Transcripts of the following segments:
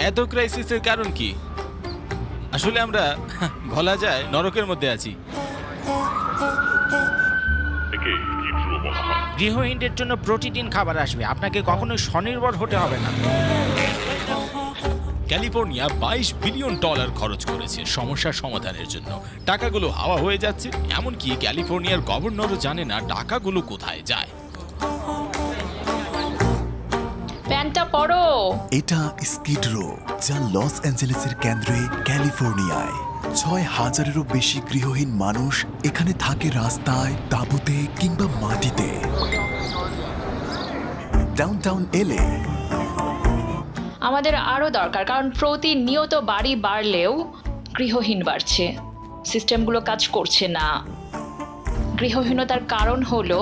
এত ক্রাইসিসের কারণ কি? আসলে আমরা বলা যায় নরকের মধ্যে আছি। গৃহহীনদের জন্য প্রতিদিন খাবার আসবে, আপনাকে কখনোই স্বনির্ভর হতে হবে না। ক্যালিফোর্নিয়া $22 বিলিয়ন খরচ করেছে সমস্যার সমাধানের জন্য। টাকাগুলো হাওয়া হয়ে যাচ্ছে, এমনকি ক্যালিফোর্নিয়ার গভর্নরও জানে না টাকাগুলো কোথায় যায়। প্যান্টটা পরো। এটা স্কিড রো, যা লস অ্যাঞ্জেলেসের কেন্দ্রে ক্যালিফোর্নিয়ায়। ৬,০০০-এরও বেশি গৃহহীন মানুষ এখানে থাকে, রাস্তায়, তাঁবুতে কিংবা মাটিতে। ডাউনটাউন এলে আমাদের আরও দরকার, কারণ প্রতিনিয়ত বাড়ি বাড়লেও গৃহহীন বাড়ছে, সিস্টেমগুলো কাজ করছে না। গৃহহীনতার কারণ হলো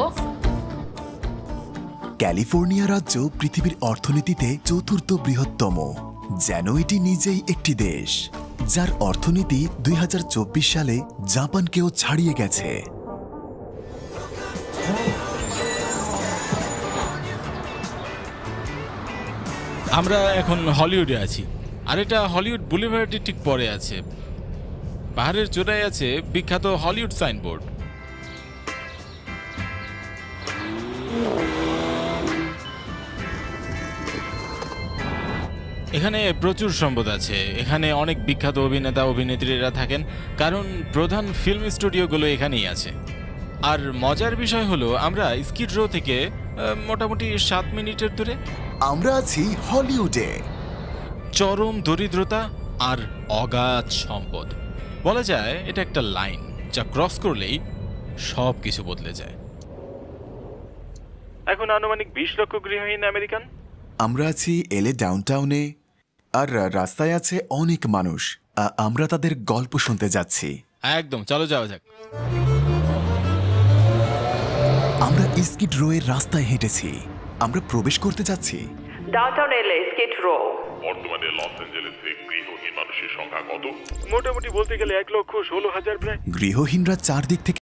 ক্যালিফোর্নিয়া রাজ্য পৃথিবীর অর্থনীতিতে ৪র্থ বৃহত্তম, যেন এটি নিজেই একটি দেশ, যার অর্থনীতি ২০২৪ সালে জাপানকেও ছাড়িয়ে গেছে। আমরা এখন হলিউডে আছি, আর এটা হলিউড বুলিভার্ডের ঠিক পরে আছে। পাহাড়ের চূড়ায় আছে বিখ্যাত হলিউড সাইনবোর্ড। এখানে প্রচুর সম্পদ আছে, এখানে অনেক বিখ্যাত অভিনেতা অভিনেত্রীরা থাকেন, কারণ প্রধান ফিল্ম স্টুডিওগুলো এখানেই আছে। আর মজার বিষয় হলো আমরা স্কিড রো থেকে মোটামুটি 7 মিনিটের দূরে। আমরা আছি হলিউডে। চরম দরিদ্রতা আর অগাধ সম্পদ, বলা যায় এটা একটা লাইন যা ক্রস করলেই সব কিছু বদলে যায়। এখন আনুমানিক 20 লক্ষ গৃহহীন আমেরিকান। আমরা আছি এলে ডাউনটাউনে, আর রাস্তায় আছে অনেক মানুষ। আমরা তাদের গল্প শুনতে যাচ্ছি। একদম, চলো যাওয়া যাক। আমরা স্কিড রো এর রাস্তায় হেঁটেছি, আমরা প্রবেশ করতে যাচ্ছি ডাউনটাউন এলে স্কিড রো। বর্তমানে লস অ্যাঞ্জেলেসে গৃহহীন মানুষের সংখ্যা কত? মোটামুটি বলতে গেলে 1,16,000 প্রায়। গৃহহীনরা চারদিক থেকে